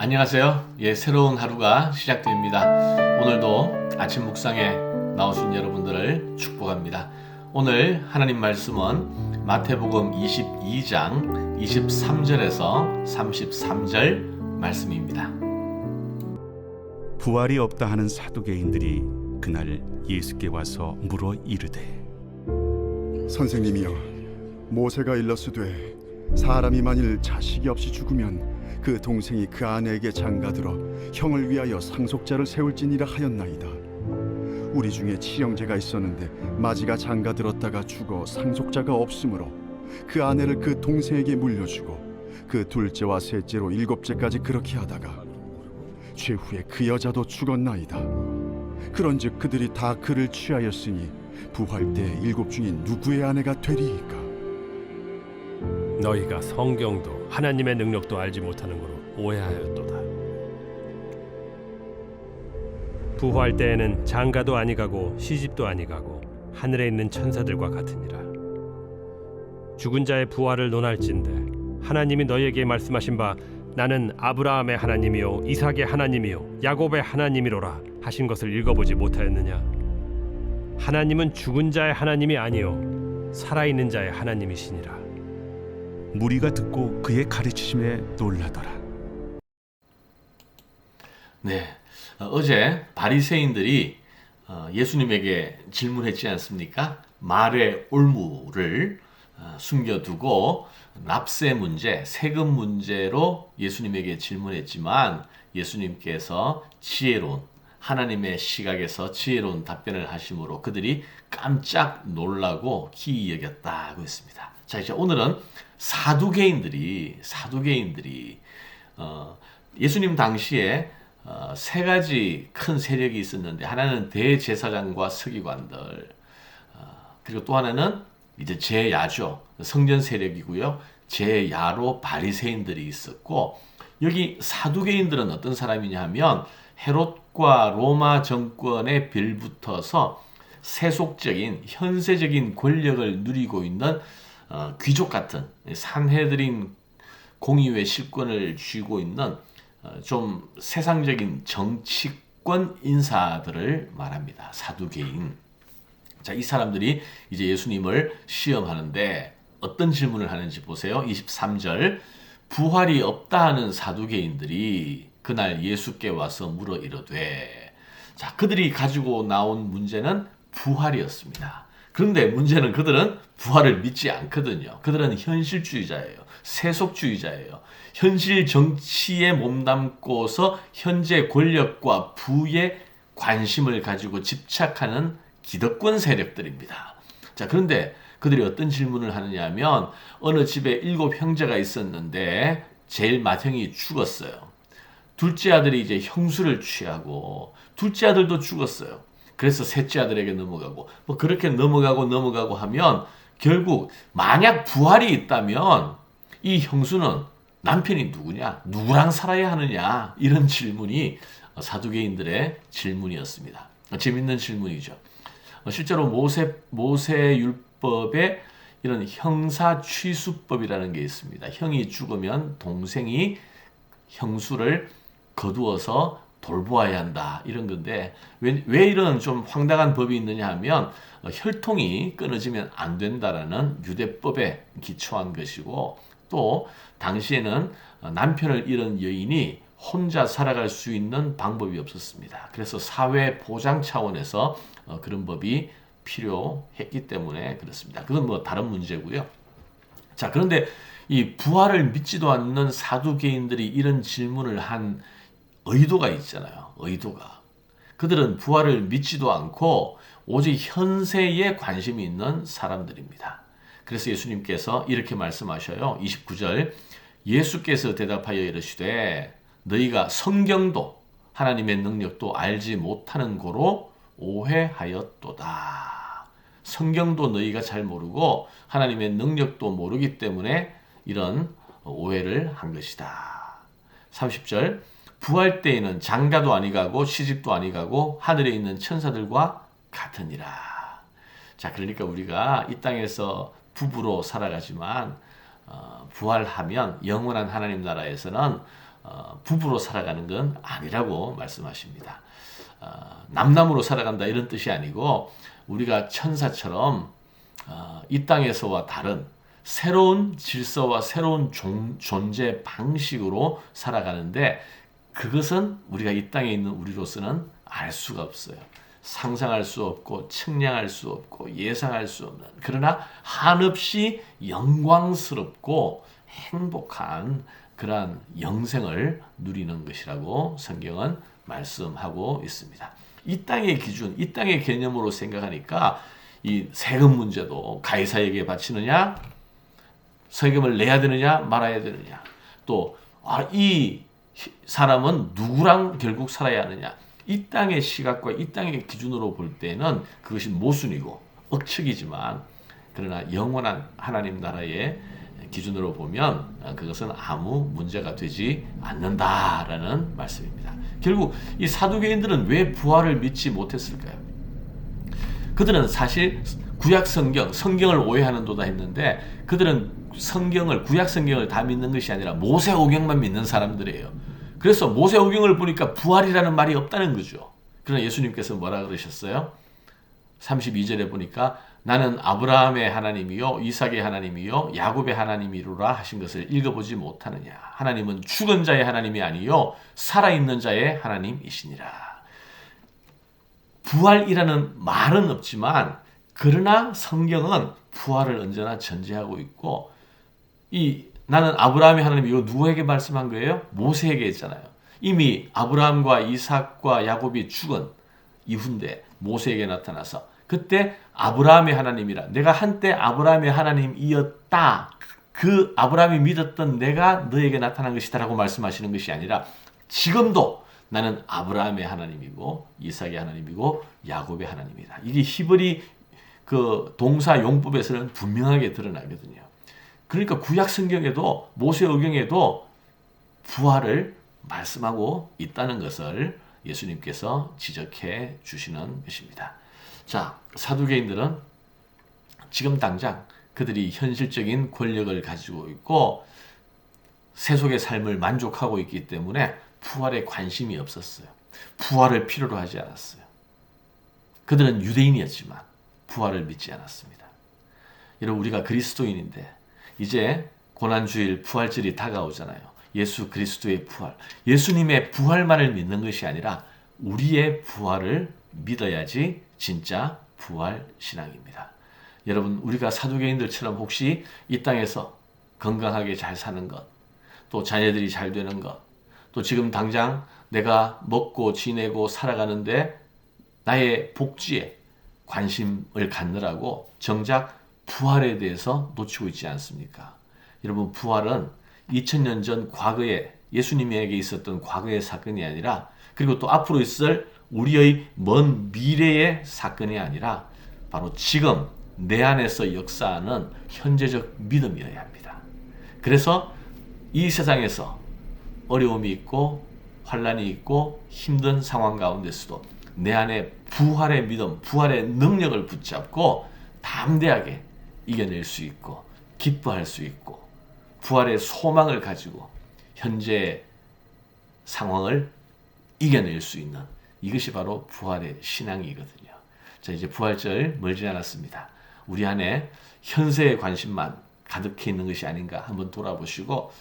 안녕하세요. 새로운 하루가 시작됩니다. 오늘도 아침 묵상에 나오신 여러분들을 축복합니다. 오늘 하나님 말씀은 마태복음 22장 23절에서 33절 말씀입니다. 부활이 없다 하는 사두개인들이 그날 예수께 와서 물어 이르되, 선생님이여, 모세가 일렀으되 사람이 만일 자식이 없이 죽으면 그 동생이 그 아내에게 장가들어 형을 위하여 상속자를 세울지니라 하였나이다. 우리 중에 친형제가 있었는데 마지가 장가들었다가 죽어 상속자가 없으므로 그 아내를 그 동생에게 물려주고 그 둘째와 셋째로 일곱째까지 그렇게 하다가 최후에 그 여자도 죽었나이다. 그런즉 그들이 다 그를 취하였으니 부활 때 일곱 중인 누구의 아내가 되리이까? 너희가 성경도 하나님의 능력도 알지 못하는 거로 오해하였도다. 부활 때에는 장가도 아니가고 시집도 아니가고 하늘에 있는 천사들과 같으니라. 죽은 자의 부활을 논할진대 하나님이 너희에게 말씀하신 바 나는 아브라함의 하나님이요 이삭의 하나님이요 야곱의 하나님이로라 하신 것을 읽어보지 못하였느냐? 하나님은 죽은 자의 하나님이 아니요 살아있는 자의 하나님이시니라. 무리가 듣고 그의 가르치심에 놀라더라. 어제 바리새인들이 예수님에게 질문했지 않습니까? 말의 올무를 숨겨두고 납세 문제, 세금 문제로 예수님에게 질문했지만 예수님께서 지혜로운 하나님의 시각에서 지혜로운 답변을 하심으로 그들이 깜짝 놀라고 기이 여겼다고 했습니다. 자, 이제 오늘은 사두개인들이 예수님 당시에 세 가지 큰 세력이 있었는데, 하나는 대제사장과 서기관들, 그리고 또 하나는 이제 제야죠, 성전 세력이고요. 제야로 바리새인들이 있었고, 여기 사두개인들은 어떤 사람이냐 하면 헤롯과 로마 정권에 빌붙어서 세속적인 현세적인 권력을 누리고 있는 귀족 같은 산헤드린 공의회 실권을 쥐고 있는 좀 세상적인 정치권 인사들을 말합니다. 사두개인. 자, 이 사람들이 이제 예수님을 시험하는데 어떤 질문을 하는지 보세요. 23절. 부활이 없다 하는 사두개인들이 그날 예수께 와서 물어 이르되. 자, 그들이 가지고 나온 문제는 부활이었습니다. 그런데 문제는 그들은 부활을 믿지 않거든요. 그들은 현실주의자예요. 세속주의자예요. 현실 정치에 몸담고서 현재 권력과 부에 관심을 가지고 집착하는 기득권 세력들입니다. 자, 그런데 그들이 어떤 질문을 하느냐 하면, 어느 집에 7 형제가 있었는데 제일 맏형이 죽었어요. 둘째 아들이 이제 형수를 취하고 둘째 아들도 죽었어요. 그래서 셋째 아들에게 넘어가고 그렇게 넘어가고 하면 결국 만약 부활이 있다면 이 형수는 남편이 누구냐? 누구랑 살아야 하느냐? 이런 질문이 사두개인들의 질문이었습니다. 재밌는 질문이죠. 실제로 모세율법에 이런 형사취수법이라는 게 있습니다. 형이 죽으면 동생이 형수를 거두어서 돌보아야 한다, 이런 건데, 왜 이런 좀 황당한 법이 있느냐 하면 혈통이 끊어지면 안 된다라는 유대법에 기초한 것이고, 또 당시에는 남편을 잃은 여인이 혼자 살아갈 수 있는 방법이 없었습니다. 그래서 사회 보장 차원에서 그런 법이 필요했기 때문에 그렇습니다. 그건 뭐 다른 문제고요. 자, 그런데 이 부활을 믿지도 않는 사두개인들이 이런 질문을 한 의도가 있잖아요. 의도가. 그들은 부활을 믿지도 않고 오직 현세에 관심이 있는 사람들입니다. 그래서 예수님께서 이렇게 말씀하셔요. 29절. 예수께서 대답하여 이르시되 너희가 성경도 하나님의 능력도 알지 못하는 고로 오해하였도다. 성경도 너희가 잘 모르고 하나님의 능력도 모르기 때문에 이런 오해를 한 것이다. 30절. 부활 때에는 장가도 아니가고 시집도 아니가고 하늘에 있는 천사들과 같으니라. 자, 그러니까 우리가 이 땅에서 부부로 살아가지만 부활하면 영원한 하나님 나라에서는 부부로 살아가는 건 아니라고 말씀하십니다. 남남으로 살아간다 이런 뜻이 아니고 우리가 천사처럼 이 땅에서와 다른 새로운 질서와 새로운 존재 방식으로 살아가는데 그것은 우리가 이 땅에 있는 우리로서는 알 수가 없어요. 상상할 수 없고 측량할 수 없고 예상할 수 없는 그러나 한없이 영광스럽고 행복한 그러한 영생을 누리는 것이라고 성경은 말씀하고 있습니다. 이 땅의 기준, 이 땅의 개념으로 생각하니까 이 세금 문제도 가이사에게 바치느냐, 세금을 내야 되느냐, 말아야 되느냐, 또 이 사람은 누구랑 결국 살아야 하느냐, 이 땅의 시각과 이 땅의 기준으로 볼 때는 그것이 모순이고 억측이지만 그러나 영원한 하나님 나라의 기준으로 보면 그것은 아무 문제가 되지 않는다라는 말씀입니다. 결국 이 사두개인들은 왜 부활을 믿지 못했을까요? 그들은 사실 구약 성경을 오해하는도다 했는데 그들은 구약 성경을 다 믿는 것이 아니라 모세오경만 믿는 사람들이에요. 그래서 모세오경을 보니까 부활이라는 말이 없다는 거죠. 그러나 예수님께서 뭐라 그러셨어요? 32절에 보니까 나는 아브라함의 하나님이요 이삭의 하나님이요 야곱의 하나님이로라 하신 것을 읽어보지 못하느냐. 하나님은 죽은 자의 하나님이 아니요 살아있는 자의 하나님이시니라. 부활이라는 말은 없지만 그러나 성경은 부활을 언제나 전제하고 있고 나는 아브라함의 하나님이요 누구에게 말씀한 거예요? 모세에게 했잖아요. 이미 아브라함과 이삭과 야곱이 죽은 이후인데 모세에게 나타나서 그때 아브라함의 하나님이라 내가 한때 아브라함의 하나님이었다. 그 아브라함이 믿었던 내가 너에게 나타난 것이다라고 말씀하시는 것이 아니라 지금도 나는 아브라함의 하나님이고 이삭의 하나님이고 야곱의 하나님이다. 이게 히브리 그 동사 용법에서는 분명하게 드러나거든요. 그러니까 구약 성경에도 모세오경에도 부활을 말씀하고 있다는 것을 예수님께서 지적해 주시는 것입니다. 자, 사두개인들은 지금 당장 그들이 현실적인 권력을 가지고 있고 세속의 삶을 만족하고 있기 때문에 부활에 관심이 없었어요. 부활을 필요로 하지 않았어요. 그들은 유대인이었지만 부활을 믿지 않았습니다. 여러분 우리가 그리스도인인데 이제 고난주일 부활절이 다가오잖아요. 예수 그리스도의 부활, 예수님의 부활만을 믿는 것이 아니라 우리의 부활을 믿어야지 진짜 부활 신앙입니다. 여러분 우리가 사두개인들처럼 혹시 이 땅에서 건강하게 잘 사는 것, 또 자녀들이 잘 되는 것, 또 지금 당장 내가 먹고 지내고 살아가는데 나의 복지에 관심을 갖느라고 정작 부활에 대해서 놓치고 있지 않습니까? 여러분 부활은 2000년 전 과거에 예수님에게 있었던 과거의 사건이 아니라 그리고 또 앞으로 있을 우리의 먼 미래의 사건이 아니라 바로 지금 내 안에서 역사하는 현재적 믿음이어야 합니다. 그래서 이 세상에서 어려움이 있고 환난이 있고 힘든 상황 가운데서도 내 안에 부활의 믿음, 부활의 능력을 붙잡고 담대하게 이겨낼 수 있고 기뻐할 수 있고 부활의 소망을 가지고 현재 상황을 이겨낼 수 있는 이것이 바로 부활의 신앙이거든요. 자, 이제 부활절 멀지 않았습니다. 우리 안에 현세의 관심만 가득해 있는 것이 아닌가 한번 돌아보시고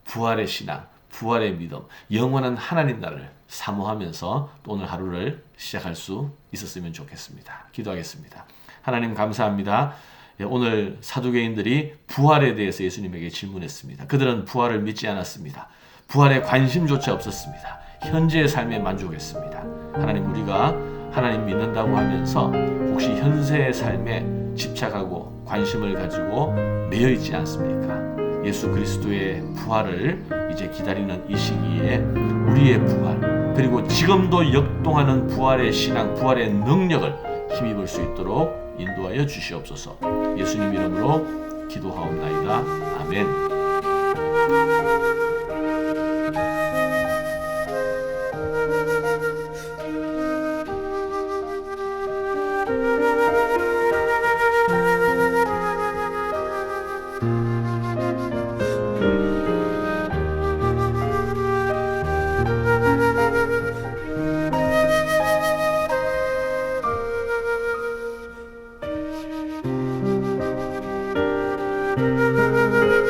부활의 신앙, 부활의 믿음, 영원한 하나님 나라를 사모하면서 또 오늘 하루를 시작할 수 있었으면 좋겠습니다. 기도하겠습니다. 하나님 감사합니다. 오늘 사두개인들이 부활에 대해서 예수님에게 질문했습니다. 그들은 부활을 믿지 않았습니다. 부활에 관심조차 없었습니다. 현재의 삶에 만족했습니다. 하나님 우리가 하나님 믿는다고 하면서 혹시 현세의 삶에 집착하고 관심을 가지고 매여 있지 않습니까? 예수 그리스도의 부활을 이제 기다리는 이 시기에 우리의 부활 그리고 지금도 역동하는 부활의 신앙, 부활의 능력을 힘입을 수 있도록 인도하여 주시옵소서. 예수님 이름으로 기도하옵나이다. 아멘. 네.